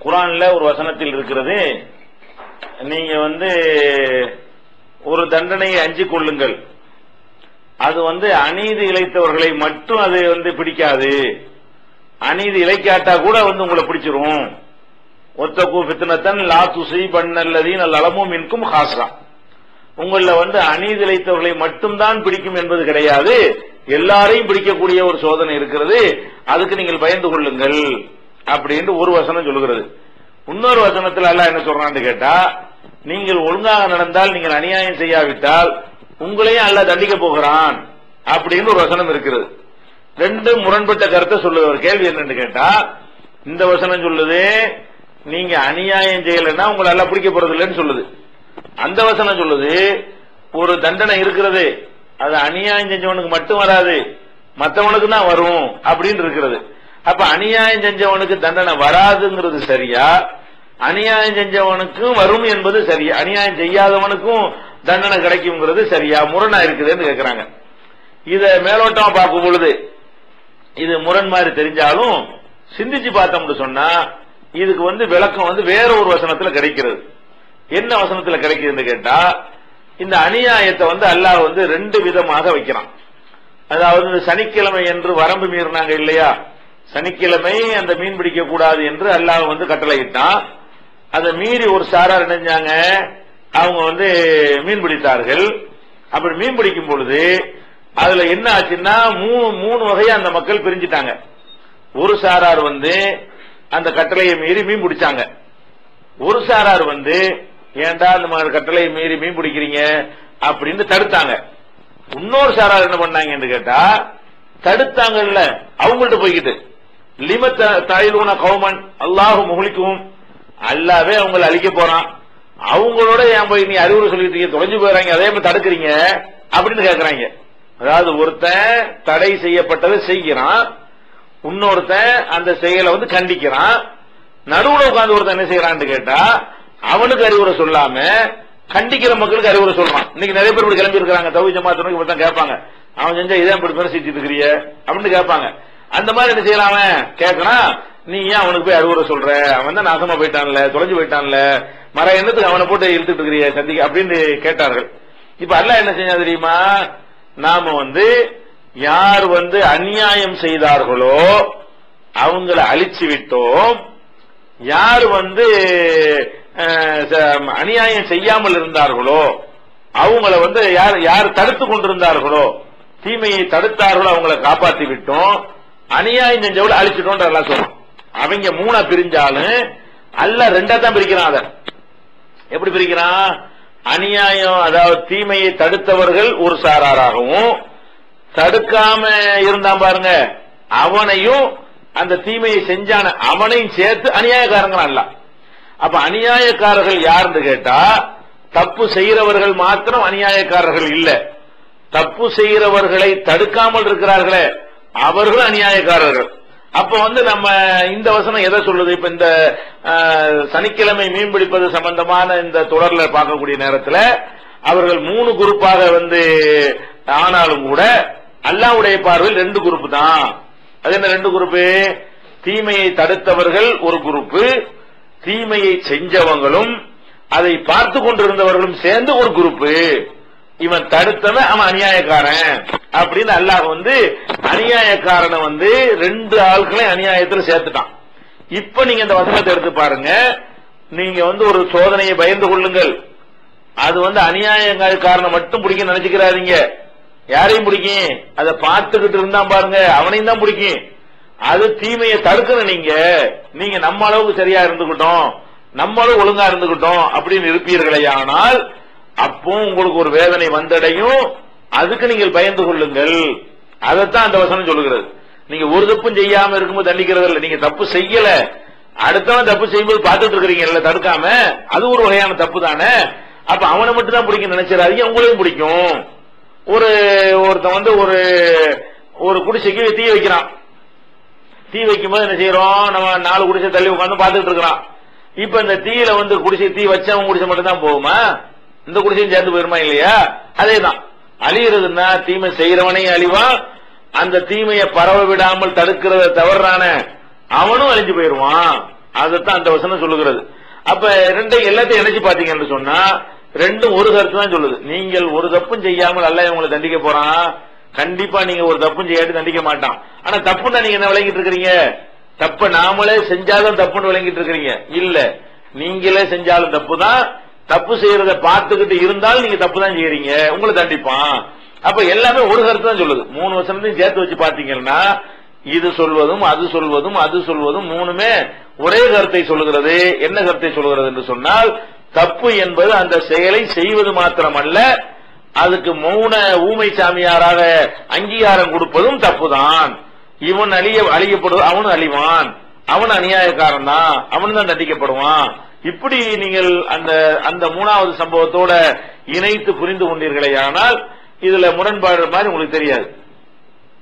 குர்ஆன்ல ஒரு வசனத்தில் இருக்கிறது, நீங்க ஒரு தண்டனையை அஞ்சிக் கொள்ளுங்கள், அது அநீதி இழைத்தவர்களை மட்டும் அது பிடிக்காது, அநீதி இழைக்காட்டா கூட உங்களை பிடிச்சிரும். ஒத்தகு ஃபித்னத்தன் லா துஸீபன்னல்லதீன லலமு மின்கும் ஹாஸா, உங்கள அநீதி இழைத்தவர்களை மட்டும்தான் பிடிக்கும் என்பது கிடையாது, எல்லாரையும் பிடிக்கக்கூடிய ஒரு சோதனை இருக்கிறது, அதுக்கு நீங்கள் பயந்து கொள்ளுங்கள் அப்படின்னு ஒரு வசனம் சொல்லுகிறது. இன்னொரு வசனத்தில் அல்லாஹ் என்ன சொல்றான்னு கேட்டா, நீங்கள் ஒழுங்காக நடந்தால், நீங்கள் அநியாயம் செய்யாவிட்டால் உங்களையும் அல்லாஹ் தண்டிக்க போகிறான் அப்படின்னு ஒரு வசனம் இருக்கிறது. ரெண்டு முரண்பட்ட கருத்தை சொல்லுது. ஒரு கேள்வி என்னன்னு கேட்டா, இந்த வசனம் சொல்லுது நீங்க அநியாயம் செய்யலைன்னா உங்களை எல்லாம் பிடிக்க போறது இல்லைன்னு சொல்லுது. அந்த வசனம் சொல்லுது ஒரு தண்டனை இருக்கிறது, அது அநியாயம் செஞ்சவனுக்கு மட்டும் வராது, மற்றவனுக்கு தான் வரும் அப்படின்னு இருக்கிறது. அப்ப அநியாயம் செஞ்சவனுக்கு தண்டனை வராதுங்கிறது சரியா, அநியாயம் செஞ்சவனுக்கும் வரும் என்பது சரியா, அநியாயம் செய்யாதவனுக்கும் தண்டனை கிடைக்கும்ங்கிறது சரியா, முரணா இருக்குதுன்னு கேட்கிறாங்க. இத மேலோட்டமா பார்க்கும் பொழுது இது முரண் மாதிரி தெரிஞ்சாலும் சிந்திச்சு பார்த்தோம்னு சொன்னா இதுக்கு விளக்கம் வேற ஒரு வசனத்துல கிடைக்கிறது. என்ன வசனத்துல கிடைக்குதுன்னு கேட்டா, இந்த அநியாயத்தை அல்லாஹ் ரெண்டு விதமாக வைக்கிறான். அதாவது சனிக்கிழமை என்று வரம்பு மீறினாங்க இல்லையா, சனிக்கிழமை அந்த மீன் பிடிக்க கூடாது என்று அல்லாஹ் கட்டளையிட்டான். அதை மீறி ஒரு சாரார் நினைஞ்சாங்க, அவங்க மீன் பிடித்தார்கள். அப்படி மீன் பிடிக்கும் பொழுது அதுல என்ன ஆச்சுன்னா மூணு வகையா அந்த மக்கள் பிரிஞ்சிட்டாங்க. ஒரு சாரார் அந்த கட்டளையை மீறி மீன் பிடிச்சாங்க, ஒரு சாரார் ஏன்டா அந்த மாதிரி கட்டளையை மீறி மீன் பிடிக்கிறீங்க அப்படின்னு தடுத்தாங்க. இன்னொரு சாரார் என்ன பண்ணாங்கன்னு கேட்டா, தடுத்தாங்கல்ல அவங்கள்ட்ட போய்கிட்டு லிம தாயிலூன கௌமன் அல்லாஹு முஹ்லிக்கும், அல்லாவே அவங்களை அழிக்க போறான், அவங்களோட ஏன் போய் நீ அறிவுரை சொல்லிட்டு தொலைஞ்சு போயிறாங்க, அதே மாதிரி தடுக்கிறீங்க அப்படின்னு கேட்கறாங்க. அதாவது ஒருத்தன் தடை செய்யப்பட்டதை செய்கிறான், இன்னொருத்தன் அந்த செயலை கண்டிக்கிறான், நடுவுல உட்கார்ந்து ஒருத்தன் என்ன செய்யறான்னு கேட்டா அவனுக்கு அறிவுரை சொல்லாம கண்டிக்கிற மக்களுக்கு அறிவுரை சொல்றான். இன்னைக்கு நிறைய பேர் இப்படி கிளம்பி இருக்கிறாங்க, தௌஹீத் ஜமாஅத்துக்கு இப்படி தான் கேட்பாங்க, அவன் செஞ்சா இதான் இப்படி பேர் சிரிச்சிட்டு இருக்கிறிய அப்படின்னு கேட்பாங்க. அந்த மாதிரி என்ன செய்யலாம், அவன் கேட்கறான், நீ ஏன் அவனுக்கு போய் அறிவுரை சொல்ற, அவன் தான் நாசமா போயிட்டான்ல, தொலைஞ்சு போயிட்டான்ல, மர எண்ணத்துக்கு அவனை போட்டு இழுத்துட்டு இருக்கிறிய சந்திக்க அப்படின்னு கேட்டார்கள். இப்ப அல்லாஹ் என்ன செஞ்சா தெரியுமா, நாம யார் அநியாயம் செய்தார்களோ அவங்களை அழிச்சு விட்டோம், யார் அநியாயம் செய்யாமல் இருந்தார்களோ அவங்கள யார் தடுத்து கொண்டிருந்தார்களோ, தீமையை தடுத்தார்களோ அவங்களை காப்பாற்றி விட்டோம், அநியாயம் செஞ்சவளை அழிச்சிட்டோம் சொல்றோம். அவங்க மூணா பிரிஞ்சாலும் அல்லாஹ் ரெண்டா தான் பிரிக்கிறான். அத எப்படி பிரிக்கிறான், அநியாயம் அதாவது தீமையை தடுத்தவர்கள் ஒரு சாராராகவும், தடுக்காம இருந்தான் பாருங்க அவனையும் அந்த தீமையை செஞ்சான அவனையும் சேர்த்து அநியாயக்காரங்க அல்ல. அப்ப அநியாயக்காரர்கள் யாருன்னு கேட்டா, தப்பு செய்கிறவர்கள் மாத்திரம் அநியாயக்காரர்கள் இல்ல, தப்பு செய்கிறவர்களை தடுக்காமல் இருக்கிறார்களே அவர்கள் அநியாயக்காரர்கள். அப்ப நம்ம இந்த வசனம் எதை சொல்லுது, இப்ப இந்த சனிக்கிழமை மீன் பிடிப்பது சம்பந்தமான இந்த தொடர்ல பார்க்கக்கூடிய நேரத்தில் அவர்கள் 3 குரூப்பாக ஆனாலும் கூட அல்லாஹ்வுடைய பார்வையில் 2 குரூப் தான். அது என்ன 2 குரூப், தீமையை தடுத்தவர்கள் ஒரு குரூப், தீமையை செஞ்சவங்களும் அதை பார்த்து கொண்டிருந்தவர்களும் சேர்ந்து ஒரு குரூப். இவன் தடுத்தவன் அவன் அநியாயக்காரன் அப்படின்னு அல்லாஹ் அநியாயக்காரனை 2 ஆட்களை அநியாயத்தில் சேர்த்துட்டான். இப்ப நீங்க இந்த வசனத்தை எடுத்து பாருங்க, நீங்க ஒரு சோதனையை பயந்து கொள்ளுங்கள், அது அநியாயக்காரனை மட்டும் பிடிக்கும் நினைச்சுக்கிறாதீங்க, யாரையும் பிடிக்கும், அதை பார்த்துக்கிட்டு இருந்தா பாருங்க அவனையும் தான் பிடிக்கும். அது தீமையை தடுக்கணும், நீங்க நம்ம அளவுக்கு சரியா இருந்துகிட்டோம், நம்ம அளவு ஒழுங்கா இருந்துகிட்டோம் அப்படின்னு இருப்பீர்களே, ஆனால் அப்போ உங்களுக்கு ஒரு வேதனை வந்தடையும், அதுக்கு நீங்கள் பயந்து கொள்ளுங்கள். அதைத்தான் அந்த வசனம் சொல்லுகிறது. நீங்க ஒரு தப்பும் செய்யாம இருக்கும்போது தண்டிக்கிறது இல்லை, நீங்க தப்பு செய்யல அடுத்தவன் தப்பு செய்யும்போது பார்த்துட்டு இருக்கிறீங்கல்ல தடுக்காம, அது ஒரு வகையான தப்பு தானே. அப்ப அவனை மட்டும் தான் பிடிக்கும் நினைச்சிடாதீங்க, உங்களையும் பிடிக்கும். ஒருத்தன் ஒரு குடிசைக்கு தீ வைக்கிறான், தீ வைக்கும் போது என்ன செய்யறோம், நம்ம 4 குடிசை தள்ளி உட்காந்து பார்த்துட்டு இருக்கிறான். இப்ப இந்த தீயில குடிசை தீ வச்சவன் குடிசை மட்டும் தான் போகுமா, இந்த குடிசையும் சேர்ந்து போயிருமா இல்லையா? அதேதான் அழிகிறதுன்னா தீமை செய்யறவனையும் அழிவான், அந்த தீமையை பரவ விடாமல் தடுக்கிறத தவறான அவனும் அழிஞ்சு போயிருவான். அதைத்தான் அந்த வசனம் சொல்லுகிறது. அப்ப ரெண்டையும் எல்லாத்தையும் இணைச்சு பாத்தீங்கன்னு சொன்னா ரெண்டும் ஒரு கருத்து தான் சொல்லுது. நீங்கள் ஒரு தப்பும் செய்யாமல் அல்லாஹ் உங்களை தண்டிக்க போறான். கண்டிப்பா நீங்க ஒரு தப்பும் செய்யாட்டி தண்டிக்க மாட்டான். ஆனா தப்புன்னா நீங்க என்ன விளங்கிட்டு இருக்கிறீங்க? தப்ப நாமளே செஞ்சாலும் தப்புன்னு விளங்கிட்டு இருக்கிறீங்க. இல்ல, நீங்களே செஞ்சாலும் தப்பு தான். தப்பு செய்யறத பார்த்துக்கிட்டு இருந்தாலும் நீங்க தப்பு தான் செய்யறீங்க, உங்களை தண்டிப்பான். அப்ப எல்லாமே ஒரு கருத்து தான் சொல்லுது. 3 வசனத்தையும் சேர்த்து வச்சு பாத்தீங்கன்னா இது சொல்வதும் அது சொல்வதும் அது சொல்வதும் மூணுமே ஒரே கருத்தை சொல்லுகிறது. என்ன கருத்தை சொல்லுகிறது என்று சொன்னால், தப்பு என்பது அந்த செயலை செய்வது மாத்திரமல்ல, அதுக்கு மௌன ஊமை சாமியாராக அங்கீகாரம் கொடுப்பதும் தப்புதான். இவன் அழியப்படுவது அவனும் அழிவான், அவன் அநியாயக்காரன் தான், அவன் தான் தண்டிக்கப்படுவான். இப்படி நீங்கள் அந்த 3வது சம்பவத்தோட இணைத்து புரிந்து கொண்டீர்களே, ஆனால் இதுல முரண்பாடு மாதிரி உங்களுக்கு தெரியாது.